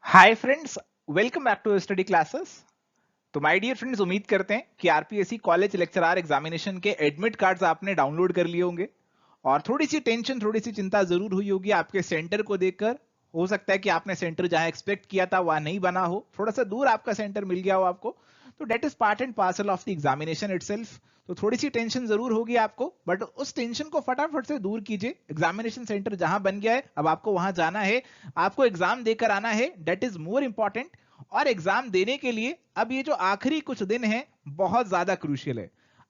Hi friends, welcome back to study classes. तो my dear friends, उम्मीद करते हैं कि आरपीएससी कॉलेज लेक्चरर एग्जामिनेशन के एडमिट कार्ड्स आपने डाउनलोड कर लिए होंगे और थोड़ी सी टेंशन, थोड़ी सी चिंता जरूर हुई होगी आपके सेंटर को देखकर। हो सकता है कि आपने सेंटर जहां एक्सपेक्ट किया था वहां नहीं बना हो, थोड़ा सा दूर आपका सेंटर मिल गया हो आपको। तो that is part and parcel of the examination itself. तो थोड़ी सी टेंशन जरूर होगी आपको, बट उस टेंशन को फटाफट से दूर कीजिए। एग्जामिनेशन सेंटर जहां बन गया है, अब आपको वहां जाना है, आपको एग्जाम देकर आना है, डेट इज मोर इंपॉर्टेंट। और एग्जाम देने के लिए अब ये जो आखिरी कुछ दिन है बहुत ज्यादा क्रूशियल है।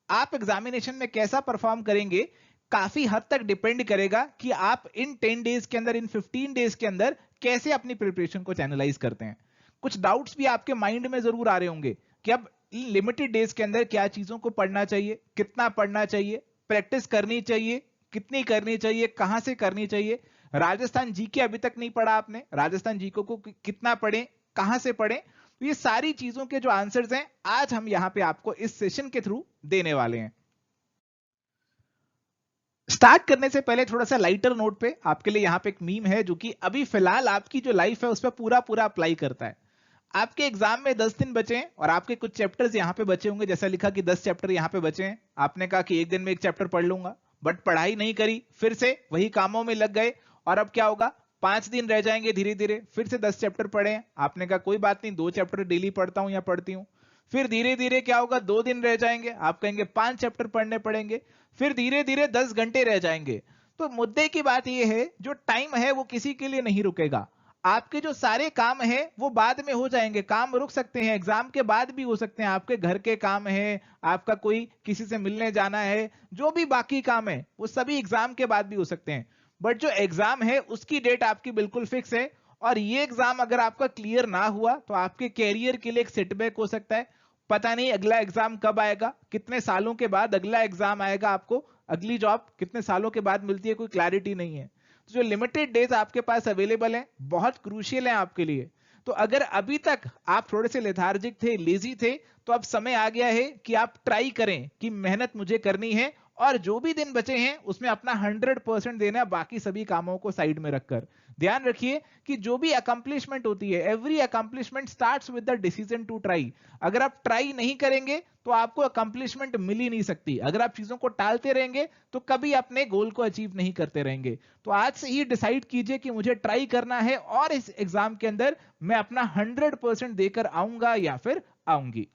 आप एग्जामिनेशन में कैसा परफॉर्म करेंगे काफी हद तक डिपेंड करेगा कि आप इन 10 डेज के अंदर, इन 15 डेज के अंदर कैसे अपनी प्रिपरेशन को चैनलाइज करते हैं। कुछ डाउट्स भी आपके माइंड में जरूर आ रहे होंगे कि अब लिमिटेड डेज के अंदर क्या चीजों को पढ़ना चाहिए, कितना पढ़ना चाहिए, प्रैक्टिस करनी चाहिए, कितनी करनी चाहिए, कहां से करनी चाहिए। राजस्थान जीके अभी तक नहीं पढ़ा आपने, राजस्थान जीके को कितना पढ़ें, कहां से पढ़ें। तो ये सारी चीजों के जो आंसर्स हैं आज हम यहां पे आपको इस सेशन के थ्रू देने वाले हैं। स्टार्ट करने से पहले थोड़ा सा लाइटर नोट पे आपके लिए यहां पे एक मीम है जो कि अभी फिलहाल आपकी जो लाइफ है उस पर पूरा पूरा अप्लाई करता है। आपके एग्जाम में 10 दिन बचे हैं और आपके कुछ चैप्टर्स यहाँ पे बचे होंगे, जैसा लिखा कि 10 चैप्टर यहाँ पे बचे हैं। आपने कहा कि एक दिन में एक चैप्टर पढ़ लूंगा, बट पढ़ाई नहीं करी, फिर से वही कामों में लग गए। और अब क्या होगा, 5 दिन रह जाएंगे, धीरे धीरे फिर से 10 चैप्टर पढ़े। आपने कहा कोई बात नहीं, 2 चैप्टर डेली पढ़ता हूं या पढ़ती हूँ। फिर धीरे धीरे क्या होगा, 2 दिन रह जाएंगे, आप कहेंगे 5 चैप्टर पढ़ने पड़ेंगे। फिर धीरे धीरे 10 घंटे रह जाएंगे। तो मुद्दे की बात यह है, जो टाइम है वो किसी के लिए नहीं रुकेगा। आपके जो सारे काम है वो बाद में हो जाएंगे, काम रुक सकते हैं, एग्जाम के बाद भी हो सकते हैं। आपके घर के काम है, आपका कोई किसी से मिलने जाना है, जो भी बाकी काम है वो सभी एग्जाम के बाद भी हो सकते हैं। बट जो एग्जाम है उसकी डेट आपकी बिल्कुल फिक्स है। और ये एग्जाम अगर आपका क्लियर ना हुआ तो आपके कैरियर के लिए एक सेटबैक हो सकता है। पता नहीं अगला एग्जाम कब आएगा, कितने सालों के बाद अगला एग्जाम आएगा, आपको अगली जॉब कितने सालों के बाद मिलती है, कोई क्लैरिटी नहीं है। तो जो लिमिटेड डेज आपके पास अवेलेबल हैं बहुत क्रूशियल हैं आपके लिए। तो अगर अभी तक आप थोड़े से लेथार्जिक थे, लेजी थे, तो अब समय आ गया है कि आप ट्राई करें कि मेहनत मुझे करनी है और जो भी दिन बचे हैं उसमें अपना 100% देना है, बाकी सभी कामों को साइड में रखकर। ध्यान रखिए कि जो भी अकम्पलिशमेंट होती है, every accomplishment starts with the decision to try. अगर आप ट्राई नहीं करेंगे तो आपको अकम्पलिशमेंट मिल ही नहीं सकती। अगर आप चीजों को टालते रहेंगे तो कभी अपने गोल को अचीव नहीं करते रहेंगे। तो आज से ही डिसाइड कीजिए कि मुझे ट्राई करना है और इस एग्जाम के अंदर मैं अपना 100% देकर आऊंगा या फिर आऊंगी।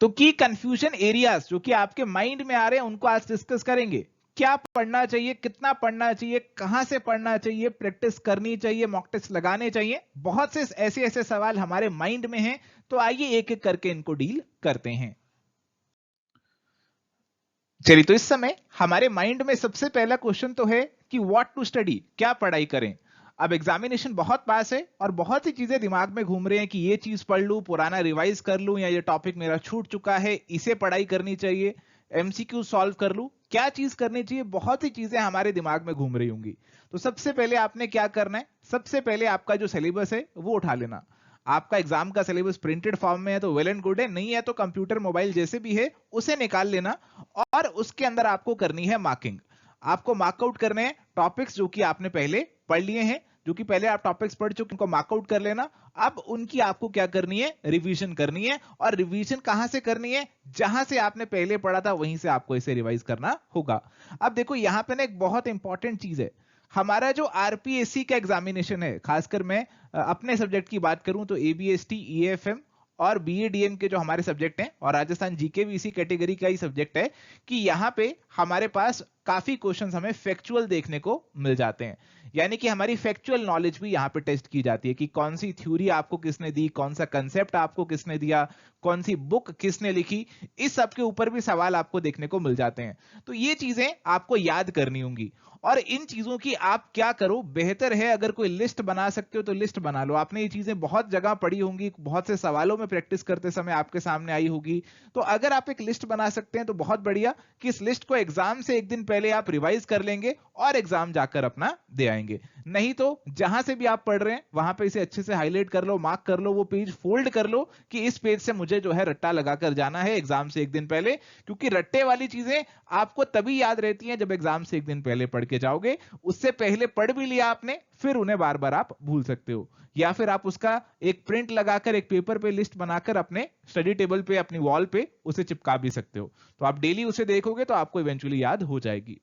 तो की कंफ्यूजन एरियाज जो कि आपके माइंड में आ रहे हैं उनको आज डिस्कस करेंगे। क्या पढ़ना चाहिए, कितना पढ़ना चाहिए, कहां से पढ़ना चाहिए, प्रैक्टिस करनी चाहिए, मॉक टेस्ट लगाने चाहिए। बहुत से ऐसे ऐसे सवाल हमारे माइंड में हैं, तो आइए एक एक करके इनको डील करते हैं। चलिए, तो इस समय हमारे माइंड में सबसे पहला क्वेश्चन तो है कि व्हाट टू स्टडी, क्या पढ़ाई करें। अब एग्जामिनेशन बहुत पास है और बहुत सी चीजें दिमाग में घूम रहे हैं कि ये चीज पढ़ लूं, पुराना रिवाइज कर लूं, या ये टॉपिक मेरा छूट चुका है, इसे पढ़ाई करनी चाहिए, एमसीक्यू सॉल्व कर लूं, क्या चीज करनी चाहिए। बहुत सी चीजें हमारे दिमाग में घूम रही होंगी। तो सबसे पहले आपने क्या करना है, सबसे पहले आपका जो सिलेबस है वो उठा लेना। आपका एग्जाम का सिलेबस प्रिंटेड फॉर्म में है तो वेल एंड गुड है, नहीं है तो कंप्यूटर, मोबाइल जैसे भी है उसे निकाल लेना। और उसके अंदर आपको करनी है मार्किंग। आपको मार्कआउट करने हैं टॉपिक्स जो कि आपने पहले पढ़ लिए हैं, जो कि पहले आप टॉपिक्स पढ़ चुके, उनको मार्कआउट कर लेना। अब उनकी आपको क्या करनी है, रिवीजन करनी है। और रिवीजन कहां से करनी है, जहां से आपने पहले पढ़ा था वहीं से आपको इसे रिवाइज करना होगा। अब देखो यहां पे ना एक बहुत इंपॉर्टेंट चीज है। हमारा जो आरपीएससी का एग्जामिनेशन है, खासकर मैं अपने सब्जेक्ट की बात करूं तो एबीएसटी, ईएफएम और बीएडीएम के जो हमारे सब्जेक्ट हैं, और राजस्थान जीके भी इसी कैटेगरी का ही सब्जेक्ट है, कि यहां पे हमारे पास काफी क्वेश्चंस हमें फैक्चुअल देखने को मिल जाते हैं। यानी कि हमारी फैक्चुअल नॉलेज भी यहां पे टेस्ट की जाती है कि कौन सी थ्योरी आपको किसने दी, कौन सा कंसेप्ट आपको किसने दिया, कौन सी बुक किसने लिखी, इस सब के ऊपर भी सवाल आपको देखने को मिल जाते हैं। तो ये चीजें आपको याद करनी होंगी। और इन चीजों की आप क्या करो, बेहतर है अगर कोई लिस्ट बना सकते हो तो लिस्ट बना लो। आपने ये चीजें बहुत जगह पढ़ी होंगी, बहुत से सवालों में प्रैक्टिस करते समय आपके सामने आई होगी। तो अगर आप एक लिस्ट बना सकते हैं तो बहुत बढ़िया, कि इस लिस्ट को एग्जाम से एक दिन पहले आप रिवाइज कर लेंगे और एग्जाम जाकर अपना दे आएंगे। नहीं तो जहां से भी आप पढ़ रहे हैं वहां पे इसे अच्छे से हाईलाइट कर लो, मार्क कर लो, वो पेज फोल्ड कर लो कि इस पेज से मुझे जो है रट्टा लगाकर जाना है एग्जाम से एक दिन पहले, क्योंकि रट्टे वाली चीजें आपको तभी याद रहती हैं जब एग्जाम से एक दिन पहले पढ़ के जाओगे। उससे पहले पढ़ भी लिया आपने, फिर उन्हें बार बार आप भूल सकते हो। या फिर आप उसका एक प्रिंट लगाकर एक पेपर पे लिस्ट बनाकर अपने स्टडी टेबल पे, अपनी वॉल पे उसे चिपका भी सकते हो। तो आप डेली उसे देखोगे तो आपको इवेंचुअली याद हो जाएगी।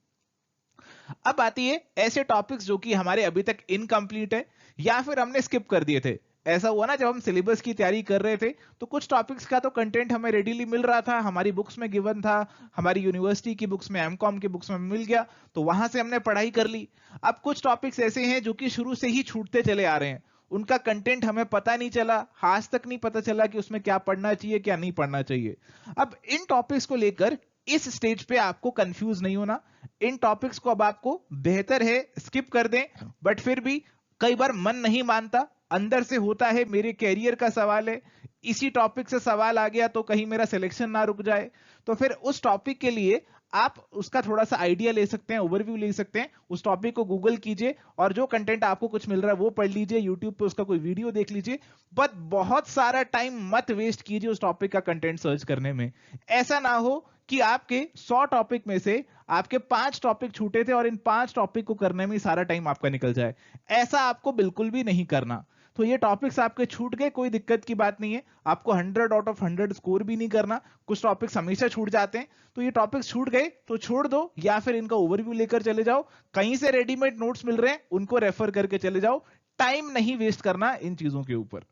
अब आती है ऐसे टॉपिक्स जो कि हमारे अभी तक इनकम्प्लीट है या फिर हमने स्किप कर दिए थे। ऐसा हुआ ना जब हम सिलेबस की तैयारी कर रहे थे तो कुछ टॉपिक्स का तो कंटेंट हमें रेडीली मिल रहा था, हमारी बुक्स में गिवन था, हमारी यूनिवर्सिटी की बुक्स में, एमकॉम की बुक्स में मिल गया, तो वहां से हमने पढ़ाई कर ली। अब कुछ टॉपिक्स ऐसे हैं जो कि शुरू से ही छूटते चले आ रहे हैं, उनका कंटेंट हमें पता नहीं चला, आज तक नहीं पता चला कि उसमें क्या पढ़ना चाहिए क्या नहीं पढ़ना चाहिए। अब इन टॉपिक्स को लेकर इस स्टेज पे आपको कंफ्यूज नहीं होना। इन टॉपिक्स को अब आपको बेहतर है स्किप कर दें, बट फिर भी कई बार मन नहीं मानता, अंदर से होता है मेरे कैरियर का सवाल है, इसी टॉपिक से सवाल आ गया तो कहीं मेरा सिलेक्शन ना रुक जाए, तो फिर उस टॉपिक के लिए आप उसका थोड़ा सा आइडिया ले सकते हैं, ओवरव्यू ले सकते हैं। उस टॉपिक को गूगल कीजिए और जो कंटेंट आपको कुछ मिल रहा है वो पढ़ लीजिए, यूट्यूब पे उसका कोई वीडियो देख लीजिए, बट बहुत सारा टाइम मत वेस्ट कीजिए उस टॉपिक का कंटेंट सर्च करने में। ऐसा ना हो कि आपके 100 टॉपिक में से आपके 5 टॉपिक छूटे थे और इन 5 टॉपिक को करने में सारा टाइम आपका निकल जाए। ऐसा आपको बिल्कुल भी नहीं करना। तो ये टॉपिक्स आपके छूट गए, कोई दिक्कत की बात नहीं है, आपको 100 आउट ऑफ 100 स्कोर भी नहीं करना। कुछ टॉपिक्स हमेशा छूट जाते हैं, तो ये टॉपिक्स छूट गए तो छोड़ दो या फिर इनका ओवरव्यू लेकर चले जाओ। कहीं से रेडीमेड नोट्स मिल रहे हैं उनको रेफर करके चले जाओ, टाइम नहीं वेस्ट करना इन चीजों के ऊपर।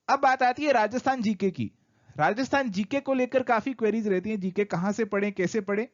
अब बात आती है राजस्थान जीके की। राजस्थान जीके को लेकर काफी क्वेरीज रहती हैं, जीके कहां से पढ़ें, कैसे पढ़ें।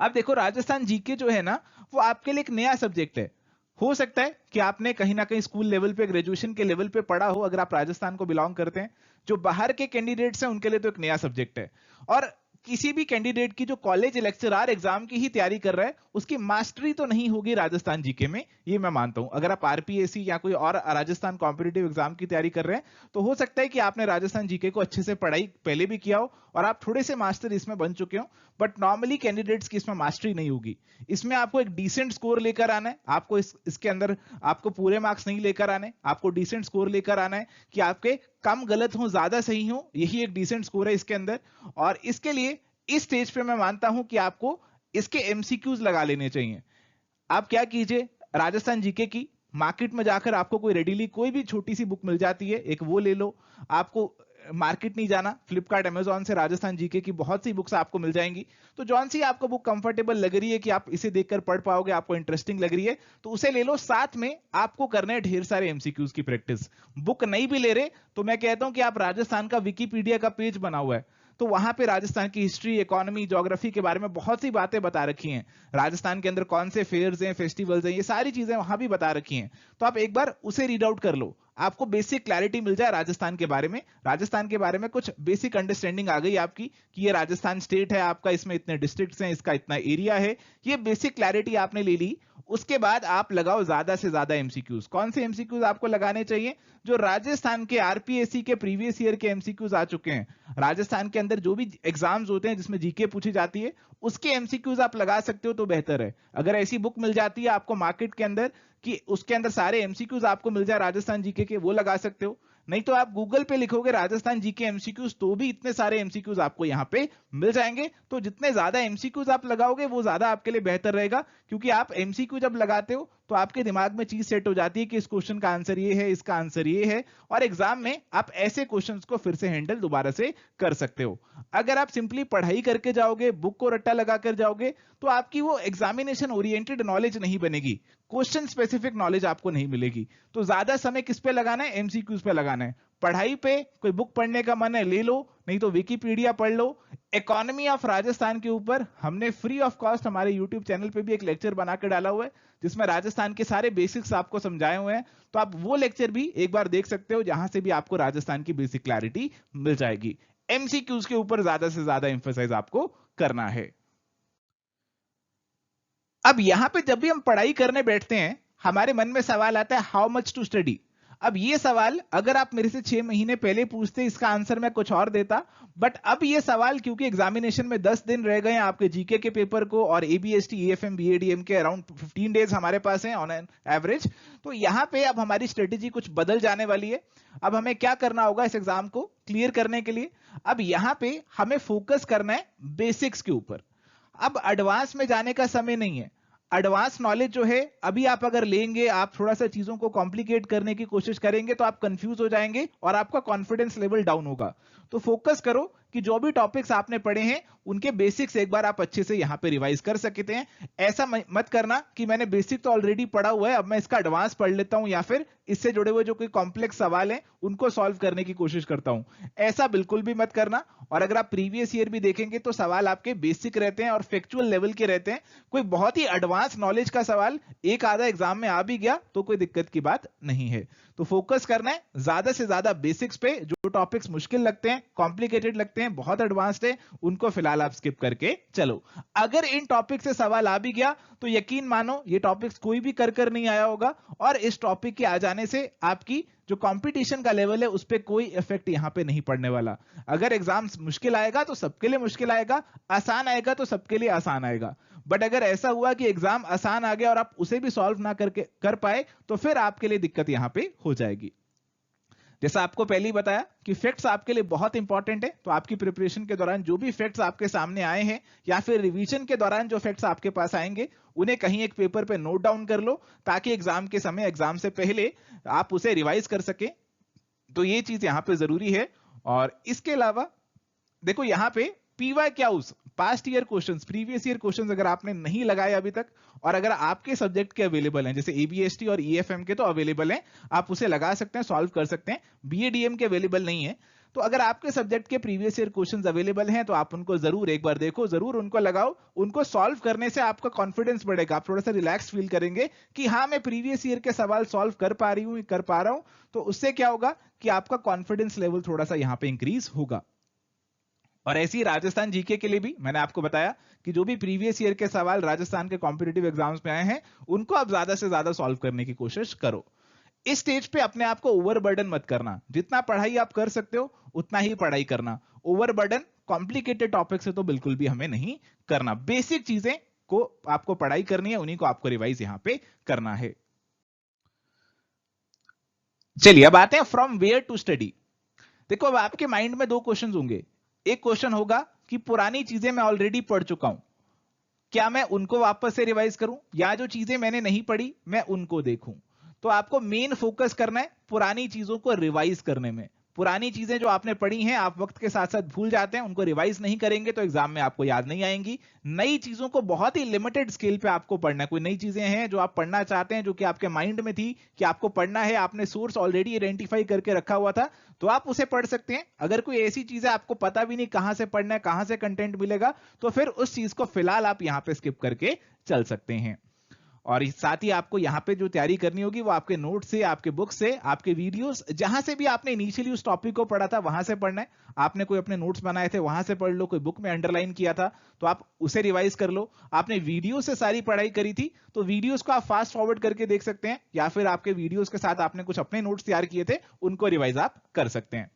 अब देखो राजस्थान जीके जो है ना वो आपके लिए एक नया सब्जेक्ट है। हो सकता है कि आपने कहीं ना कहीं स्कूल लेवल पे, ग्रेजुएशन के लेवल पे पढ़ा हो, अगर आप राजस्थान को बिलोंग करते हैं। जो बाहर के कैंडिडेट्स हैं उनके लिए तो एक नया सब्जेक्ट है। और किसी भी कैंडिडेट की जो कॉलेज लेक्चरर एग्जाम की ही तैयारी कर रहा है उसकी मास्टरी तो नहीं होगी राजस्थान जीके में, ये मैं मानता हूं। अगर आप आरपीएससी या कोई और राजस्थान कॉम्पिटिटिव एग्जाम की तैयारी कर रहे हैं तो हो सकता है कि आपने राजस्थान जीके को अच्छे से पढ़ाई पहले भी किया हो और आप थोड़े से मास्टर इसमें बन चुके हो, बट नॉर्मली कैंडिडेट्स की इसमें मास्टरी नहीं होगी। इसमें आपको एक डिसेंट स्कोर लेकर आना है, आपको इसके अंदर आपको पूरे मार्क्स नहीं लेकर आने, आपको डिसेंट स्कोर लेकर आना है कि आपके कम गलत हो ज्यादा सही हो, यही एक डिसेंट स्कोर है इसके अंदर। और इसके लिए इस स्टेज पे मैं मानता हूं कि आपको इसके एमसीक्यूज लगा लेने चाहिए। आप क्या कीजिए, राजस्थान जीके की मार्केट में जाकर आपको कोई रेडीली कोई भी छोटी सी बुक मिल जाती है, एक वो ले लो। आपको मार्केट नहीं जाना, फ्लिपकार्ट अमेजॉन से राजस्थान जीके की बहुत सी बुक्स आपको मिल जाएंगी। तो जौन सी आपको बुक कंफर्टेबल लग रही है कि आप इसे देखकर पढ़ पाओगे, आपको इंटरेस्टिंग लग रही है, तो उसे ले लो। साथ में आपको करना है ढेर सारे एमसीक्यूज की प्रैक्टिस। बुक नहीं भी ले रहे तो मैं कहता हूं कि आप राजस्थान का विकिपीडिया का पेज बना हुआ है, तो वहां पे राजस्थान की हिस्ट्री, इकोनॉमी, ज्योग्राफी के बारे में बहुत सी बातें बता रखी हैं। राजस्थान के अंदर कौन से फेयर्स हैं, फेस्टिवल्स हैं, ये सारी चीजें वहां भी बता रखी हैं। तो आप एक बार उसे रीड आउट कर लो, आपको बेसिक क्लैरिटी मिल जाए राजस्थान के बारे में। राजस्थान के बारे में कुछ बेसिक अंडरस्टैंडिंग आ गई आपकी कि ये राजस्थान स्टेट है आपका, इसमें इतने डिस्ट्रिक्ट्स हैं, इसका इतना एरिया है, ये बेसिक क्लैरिटी आपने ले ली। उसके बाद आप लगाओ ज्यादा से ज्यादा एमसीक्यूज। कौन से एमसीक्यूज आपको लगाने चाहिए? जो राजस्थान के आरपीएससी के प्रीवियस ईयर के एमसीक्यूज आ चुके हैं, राजस्थान के अंदर जो भी एग्जाम्स होते हैं जिसमें जीके पूछी जाती है उसके एमसीक्यूज आप लगा सकते हो तो बेहतर है। अगर ऐसी बुक मिल जाती है आपको मार्केट के अंदर कि उसके अंदर सारे एमसीक्यूज आपको मिल जाए राजस्थान जीके के, वो लगा सकते हो। नहीं तो आप गूगल पे लिखोगे राजस्थान जीके एमसीक्यूज तो भी इतने सारे एमसीक्यूज आपको यहां पे मिल जाएंगे। तो जितने ज्यादा एमसीक्यूज आप लगाओगे वो ज्यादा आपके लिए बेहतर रहेगा, क्योंकि आप एमसीक्यू जब लगाते हो तो आपके दिमाग में चीज सेट हो जाती है कि इस क्वेश्चन का आंसर ये है, इसका आंसर ये है, और एग्जाम में आप ऐसे क्वेश्चंस को फिर से हैंडल दोबारा से कर सकते हो। अगर आप सिंपली पढ़ाई करके जाओगे, बुक को रट्टा लगा कर जाओगे, तो आपकी वो एग्जामिनेशन ओरिएंटेड नॉलेज नहीं बनेगी, क्वेश्चन स्पेसिफिक नॉलेज आपको नहीं मिलेगी। तो ज्यादा समय किस पे लगाना है? एमसीक्यूज पे लगाना है। पढ़ाई पे कोई बुक पढ़ने का मन है ले लो, नहीं तो विकिपीडिया पढ़ लो। इकोनॉमी ऑफ राजस्थान के ऊपर हमने फ्री ऑफ कॉस्ट हमारे यूट्यूब चैनल पे भी एक लेक्चर बनाकर डाला हुआ है जिसमें राजस्थान के सारे बेसिक्स आपको समझाए हुए हैं। तो आप वो लेक्चर भी एक बार देख सकते हो, जहां से भी आपको राजस्थान की बेसिक क्लैरिटी मिल जाएगी। एमसीक्यूज के ऊपर ज्यादा से ज्यादा एम्फसाइज आपको करना है। अब यहां पे जब भी हम पढ़ाई करने बैठते हैं हमारे मन में सवाल आता है हाउ मच टू स्टडी। अब ये सवाल अगर आप मेरे से 6 महीने पहले पूछते, इसका आंसर मैं कुछ और देता, बट अब ये सवाल क्योंकि एग्जामिनेशन में 10 दिन रह गए हैं आपके जीके के पेपर को, और एबीएसटी एएफएम बीएडीएम के अराउंड 15 डेज हमारे पास हैं ऑन एन एवरेज, तो यहाँ पे अब हमारी स्ट्रेटेजी कुछ बदल जाने वाली है। अब हमें क्या करना होगा इस एग्जाम को क्लियर करने के लिए? अब यहाँ पे हमें फोकस करना है बेसिक्स के ऊपर। अब एडवांस में जाने का समय नहीं है। एडवांस नॉलेज जो है अभी आप अगर लेंगे, आप थोड़ा सा चीजों को कॉम्प्लिकेट करने की कोशिश करेंगे तो आप कंफ्यूज हो जाएंगे और आपका कॉन्फिडेंस लेवल डाउन होगा। तो फोकस करो कि जो भी टॉपिक्स आपने पढ़े हैं उनके बेसिक्स एक बार आप अच्छे से यहां पे रिवाइज कर सकते हैं। ऐसा मत करना कि मैंने बेसिक तो ऑलरेडी पढ़ा हुआ है, अब मैं इसका एडवांस पढ़ लेता हूं या फिर इससे जुड़े हुए जो कोई कॉम्प्लेक्स सवाल हैं उनको सॉल्व करने की कोशिश करता हूं। ऐसा बिल्कुल भी मत करना। और अगर आप प्रीवियस ईयर भी देखेंगे तो सवाल आपके बेसिक रहते हैं और फैक्चुअल लेवल के रहते हैं। कोई बहुत ही एडवांस नॉलेज का सवाल एक आधा एग्जाम में आ भी गया तो कोई दिक्कत की बात नहीं है। तो फोकस करना है ज्यादा से ज्यादा बेसिक्स पे। जो टॉपिक्स मुश्किल लगते हैं, कॉम्प्लिकेटेड लगते हैं, बहुत एडवांस्ड है, उनको फिलहाल आप स्किप करके चलो। अगर इन टॉपिक से सवाल आ भी गया तो यकीन मानो ये टॉपिक्स कोई भी कर नहीं आया होगा, और इस टॉपिक के आ जाने से आपकी जो कंपटीशन का लेवल है उस पर कोई इफेक्ट यहां पे नहीं पड़ने वाला। अगर एग्जाम मुश्किल आएगा तो सबके लिए मुश्किल आएगा, आसान आएगा तो सबके लिए आसान आएगा। बट अगर ऐसा हुआ कि एग्जाम आसान आ गया और आप उसे भी सॉल्व ना कर पाए तो फिर आपके लिए दिक्कत यहां पे हो जाएगी। जैसा आपको पहले ही बताया कि फैक्ट्स आपके लिए बहुत इंपॉर्टेंट है, तो आपकी प्रिपरेशन के दौरान जो भी फैक्ट्स आपके सामने आए हैं या फिर रिवीजन के दौरान जो फैक्ट्स आपके पास आएंगे उन्हें कहीं एक पेपर पे नोट डाउन कर लो, ताकि एग्जाम के समय, एग्जाम से पहले आप उसे रिवाइज कर सके। तो ये चीज यहां पे जरूरी है। और इसके अलावा देखो यहां पे PY Qs, past year questions, previous year questions अगर आपने नहीं लगाए अभी तक, और अगर आपके सब्जेक्ट के अवेलेबल हैं जैसे एबीएसटी और ईएफएम के तो अवेलेबल हैं, आप उसे लगा सकते हैं, सॉल्व कर सकते हैं। बीएडीएम के अवेलेबल नहीं है, तो अगर आपके सब्जेक्ट के प्रीवियस ईयर क्वेश्चंस अवेलेबल हैं तो आप उनको जरूर एक बार देखो, जरूर उनको लगाओ। उनको सॉल्व करने से आपका कॉन्फिडेंस बढ़ेगा, आप थोड़ा सा रिलैक्स फील करेंगे कि हाँ मैं प्रीवियस ईयर के सवाल सॉल्व कर पा रही हूं, कर पा रहा हूं। तो उससे क्या होगा कि आपका कॉन्फिडेंस लेवल थोड़ा सा यहां पे इंक्रीज होगा। और ऐसी राजस्थान जीके के लिए भी मैंने आपको बताया कि जो भी प्रीवियस ईयर के सवाल राजस्थान के कॉम्पिटिटिव एग्जाम्स में आए हैं उनको आप ज्यादा से ज्यादा सॉल्व करने की कोशिश करो। इस स्टेज पे अपने आप को ओवरबर्डन मत करना, जितना पढ़ाई आप कर सकते हो उतना ही पढ़ाई करना। ओवरबर्डन कॉम्प्लिकेटेड टॉपिक से तो बिल्कुल भी हमें नहीं करना। बेसिक चीजें को आपको पढ़ाई करनी है, उन्हीं को आपको रिवाइज यहां पे करना है। चलिए अब आते हैं फ्रॉम वेयर टू स्टडी। देखो अब आपके माइंड में दो क्वेश्चन होंगे। एक क्वेश्चन होगा कि पुरानी चीजें मैं ऑलरेडी पढ़ चुका हूं, क्या मैं उनको वापस से रिवाइज करूं, या जो चीजें मैंने नहीं पढ़ी मैं उनको देखूं। तो आपको मेन फोकस करना है पुरानी चीजों को रिवाइज करने में। पुरानी चीजें जो आपने पढ़ी हैं आप वक्त के साथ साथ भूल जाते हैं, उनको रिवाइज नहीं करेंगे तो एग्जाम में आपको याद नहीं आएंगी। नई चीजों को बहुत ही लिमिटेड स्केल पे आपको पढ़ना है। कोई नई चीजें हैं जो आप पढ़ना चाहते हैं, जो कि आपके माइंड में थी कि आपको पढ़ना है, आपने सोर्स ऑलरेडी आइडेंटिफाई करके रखा हुआ था, तो आप उसे पढ़ सकते हैं। अगर कोई ऐसी चीज है आपको पता भी नहीं कहां से पढ़ना है, कहां से कंटेंट मिलेगा, तो फिर उस चीज को फिलहाल आप यहां पे स्किप करके चल सकते हैं। और साथ ही आपको यहां पे जो तैयारी करनी होगी वो आपके नोट से, आपके बुक से, आपके वीडियोस, जहां से भी आपने इनिशियली उस टॉपिक को पढ़ा था वहां से पढ़ना है। आपने कोई अपने नोट्स बनाए थे वहां से पढ़ लो, कोई बुक में अंडरलाइन किया था तो आप उसे रिवाइज कर लो। आपने वीडियो से सारी पढ़ाई करी थी तो वीडियोस को आप फास्ट फॉरवर्ड करके देख सकते हैं, या फिर आपके वीडियोस के साथ आपने कुछ अपने नोट्स तैयार किए थे उनको रिवाइज आप कर सकते हैं।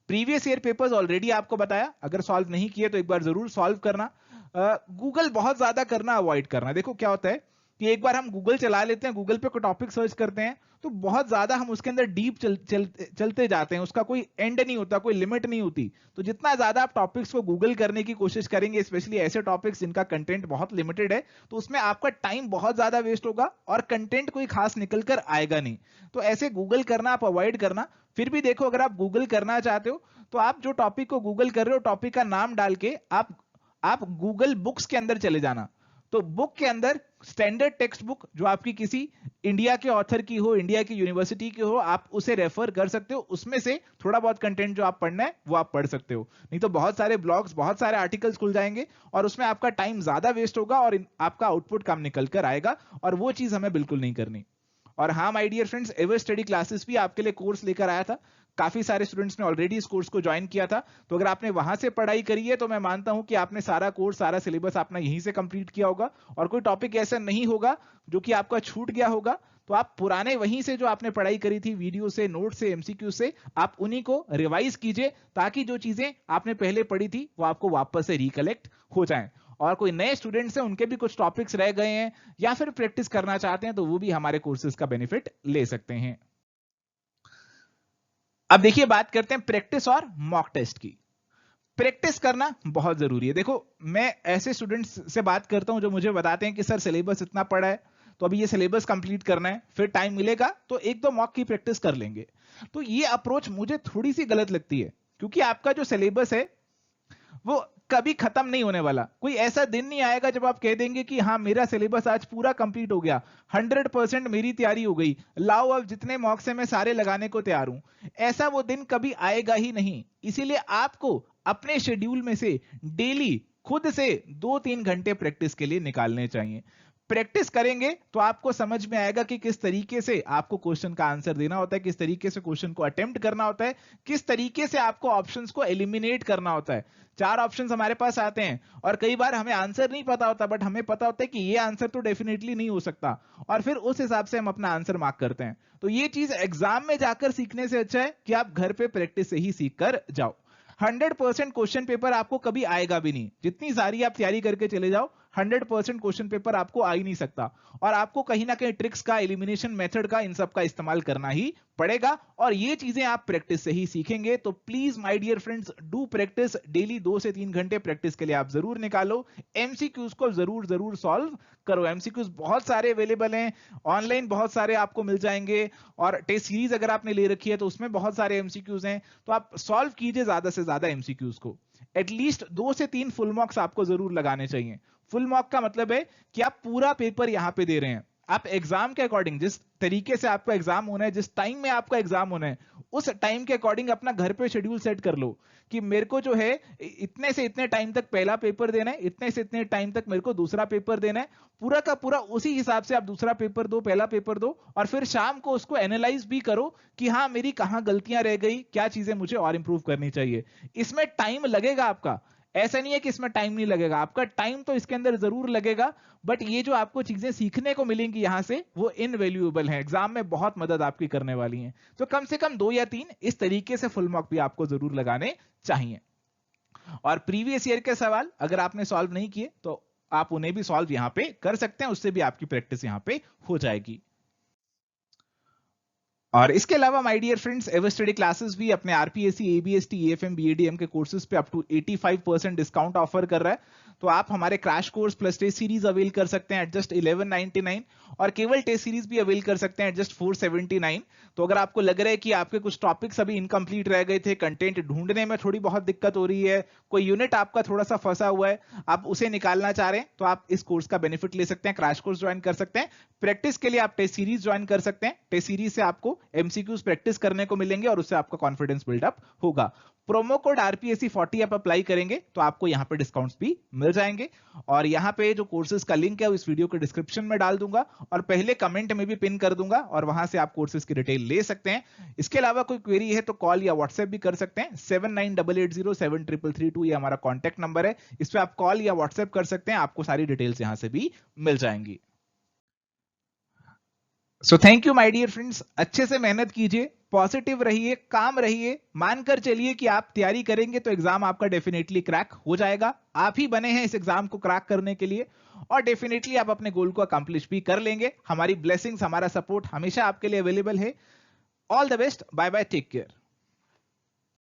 प्रीवियस ईयर पेपर्स ऑलरेडी आपको बताया, अगर सॉल्व नहीं किए तो एक बार जरूर सॉल्व करना। गूगल बहुत ज्यादा करना अवॉइड करना। देखो क्या होता है कि एक बार हम गूगल चला लेते हैं, गूगल पे कोई टॉपिक सर्च करते हैं तो बहुत ज्यादा हम उसके अंदर डीप चलते जाते हैं, उसका कोई एंड नहीं होता, कोई लिमिट नहीं होती। तो जितना ज्यादा आप टॉपिक्स को गूगल करने की कोशिश करेंगे, स्पेशली ऐसे टॉपिक्स जिनका कंटेंट बहुत लिमिटेड है, तो उसमें आपका टाइम बहुत ज्यादा वेस्ट होगा और कंटेंट कोई खास निकल कर आएगा नहीं। तो ऐसे गूगल करना आप अवॉइड करना। फिर भी देखो अगर आप गूगल करना चाहते हो तो आप जो टॉपिक को गूगल कर रहे हो टॉपिक का नाम डाल के आप गूगल बुक्स के अंदर चले जाना। तो बुक के अंदर स्टैंडर्ड टेक्स्ट बुक जो आपकी किसी इंडिया के ऑथर की हो, इंडिया की यूनिवर्सिटी की हो, आप उसे रेफर कर सकते हो। उसमें से थोड़ा बहुत कंटेंट जो आप पढ़ना है वो आप पढ़ सकते हो। नहीं तो बहुत सारे ब्लॉग्स, बहुत सारे आर्टिकल्स खुल जाएंगे और उसमें आपका टाइम ज्यादा वेस्ट होगा और आपका आउटपुट कम निकल कर आएगा, और वो चीज हमें बिल्कुल नहीं करनी। और हाँ my dear friends, ever study classes भी आपके लिए कोर्स लेकर आया था। काफी सारे स्टूडेंट्स ने ऑलरेडी इस कोर्स को ज्वाइन किया था, तो अगर आपने वहां से पढ़ाई करी है तो मैं मानता हूं कि आपने सारा कोर्स, सारा सिलेबस अपना यहीं से कंप्लीट किया होगा, और कोई टॉपिक ऐसा नहीं होगा जो कि आपका छूट गया होगा। तो आप पुराने वहीं से जो आपने पढ़ाई करी थी, वीडियो से, नोट से, एमसीक्यू से, आप उन्हीं को रिवाइज कीजिए, ताकि जो चीजें आपने पहले पढ़ी थी वो आपको वापस से रिकलेक्ट हो जाएं। और कोई नए स्टूडेंट्स हैं, उनके भी कुछ टॉपिक्स रह गए हैं या फिर प्रैक्टिस करना चाहते हैं, तो वो भी हमारे कोर्सेज का बेनिफिट ले सकते हैं। अब देखिए, बात करते हैं प्रैक्टिस और मॉक टेस्ट की। प्रैक्टिस करना बहुत जरूरी है। देखो, मैं ऐसे स्टूडेंट्स से बात करता हूं जो मुझे बताते हैं कि सर सिलेबस इतना पढ़ा है, तो अभी ये सिलेबस कंप्लीट करना है, फिर टाइम मिलेगा तो एक दो मॉक की प्रैक्टिस कर लेंगे। तो ये अप्रोच मुझे थोड़ी सी गलत लगती है, क्योंकि आपका जो सिलेबस है वो कभी खत्म नहीं होने वाला। कोई ऐसा दिन नहीं आएगा जब आप कह देंगे कि हाँ, मेरा सिलेबस आज पूरा कंप्लीट हो गया, 100% मेरी तैयारी हो गई, लाओ अब जितने मॉक्स हैं मैं सारे लगाने को तैयार हूं। ऐसा वो दिन कभी आएगा ही नहीं। इसीलिए आपको अपने शेड्यूल में से डेली खुद से 2-3 घंटे प्रैक्टिस के लिए निकालने चाहिए। प्रैक्टिस करेंगे तो आपको समझ में आएगा कि किस तरीके से आपको क्वेश्चन का आंसर देना होता है, किस तरीके से क्वेश्चन को अटेम्प्ट करना होता है, किस तरीके से आपको ऑप्शंस को एलिमिनेट करना होता है। 4 ऑप्शंस हमारे पास आते हैं और कई बार हमें आंसर नहीं पता होता, बट हमें पता होता है कि ये आंसर तो डेफिनेटली नहीं हो सकता, और फिर उस हिसाब से हम अपना आंसर मार्क करते हैं। तो ये चीज एग्जाम में जाकर सीखने से अच्छा है कि आप घर पे प्रैक्टिस से ही सीख कर जाओ। 100% क्वेश्चन पेपर आपको कभी आएगा भी नहीं, जितनी सारी आप तैयारी करके चले जाओ, 100% क्वेश्चन पेपर आपको आ ही नहीं सकता, और आपको कहीं ना कहीं ट्रिक्स का, एलिमिनेशन मेथड का, इन सब का इस्तेमाल करना ही पड़ेगा, और ये चीजें आप प्रैक्टिस से ही सीखेंगे। तो please my dear friends, do practice. Daily 2 से 3 घंटे प्रैक्टिस के लिए आप जरूर निकालो। एमसीक्यूज को जरूर जरूर सॉल्व करो। एमसीक्यूज बहुत सारे अवेलेबल हैं ऑनलाइन, बहुत सारे आपको मिल जाएंगे, और टेस्ट सीरीज अगर आपने ले रखी है तो उसमें बहुत सारे एमसीक्यूज हैं, तो आप सॉल्व कीजिए ज्यादा से ज्यादा एमसीक्यूज को। एटलीस्ट 2 से 3 फुल मार्क्स आपको जरूर लगाने चाहिए। फुल मार्क का मतलब है कि आप पूरा पेपर यहां पे दे रहे हैं, आप एग्जाम के अकॉर्डिंग, जिस तरीके से आपका एग्जाम होना है, जिस टाइम में आपका एग्जाम होना है, उस टाइम के अकॉर्डिंग अपना घर पे शेड्यूल सेट कर लो कि मेरे को जो है इतने से इतने टाइम तक पहला पेपर देना है, इतने से इतने टाइम तक मेरे को दूसरा पेपर देना है। पूरा का पूरा उसी हिसाब से आप दूसरा पेपर दो, पहला पेपर दो, और फिर शाम को उसको एनालाइज भी करो कि हाँ, मेरी कहां गलतियां रह गई, क्या चीजें मुझे और इंप्रूव करनी चाहिए। इसमें टाइम लगेगा आपका, ऐसा नहीं है कि इसमें टाइम नहीं लगेगा, आपका टाइम तो इसके अंदर जरूर लगेगा, बट ये जो आपको चीजें सीखने को मिलेंगी यहां से, वो इनवैल्यूएबल है, एग्जाम में बहुत मदद आपकी करने वाली है। तो कम से कम 2 या 3 इस तरीके से फुल मार्क भी आपको जरूर लगाने चाहिए। और प्रीवियस ईयर के सवाल अगर आपने सॉल्व नहीं किए तो आप उन्हें भी सॉल्व यहां पे कर सकते हैं, उससे भी आपकी प्रैक्टिस यहां पे हो जाएगी। और इसके अलावा my dear friends, ever study classes भी अपने आरपीएससी, एबीएसटी, ईएफएम, बीएडीएम के कोर्सेज पे अप टू 85% डिस्काउंट ऑफर कर रहा है। तो आप हमारे crash course plus test series avail कर सकते हैं एट जस्ट 1199, और केवल टेस्ट सीरीज भी अवेल कर सकते हैं एट जस्ट 479। तो अगर आपको लग रहा है कि आपके कुछ टॉपिक्स अभी इनकम्प्लीट रह गए थे, कंटेंट ढूंढने में थोड़ी बहुत दिक्कत हो रही है, कोई यूनिट आपका थोड़ा सा फंसा हुआ है, आप उसे निकालना चाह रहे हैं, तो आप इस कोर्स का बेनिफिट ले सकते हैं, क्रैश कोर्स ज्वाइन कर सकते हैं। प्रैक्टिस के लिए आप टेस्ट सीरीज ज्वाइन कर सकते हैं। टेस्ट सीरीज से आपको एमसीक्यूज प्रैक्टिस करने को मिलेंगे और उससे आपका कॉन्फिडेंस बिल्डअप होगा। प्रोमो कोड आरपीएससी 40 आप अप्लाई करेंगे तो आपको यहां पे डिस्काउंट्स भी मिल जाएंगे, और यहां पे जो कोर्सेज का लिंक है वो इस वीडियो के डिस्क्रिप्शन में डाल दूंगा, और पहले कमेंट में भी पिन कर दूंगा, और वहां से आप कोर्सेज की डिटेल ले सकते हैं। इसके अलावा कोई क्वेरी है तो कॉल या व्हाट्सएप भी कर सकते हैं। 7988073332 ये हमारा कॉन्टैक्ट नंबर है, इस पे आप कॉल या व्हाट्सएप कर सकते हैं, आपको सारी डिटेल्स यहां से भी मिल जाएंगी। So thank you my dear friends, अच्छे से मेहनत कीजिए, पॉजिटिव रहिए, काम रहिए, मानकर चलिए कि आप तैयारी करेंगे तो एग्जाम आपका डेफिनेटली क्रैक हो जाएगा। आप ही बने हैं इस एग्जाम को क्रैक करने के लिए, और डेफिनेटली आप अपने गोल को अकम्प्लिश भी कर लेंगे। हमारी ब्लेसिंग्स, हमारा सपोर्ट हमेशा आपके लिए अवेलेबल है। All the best, bye bye, take care.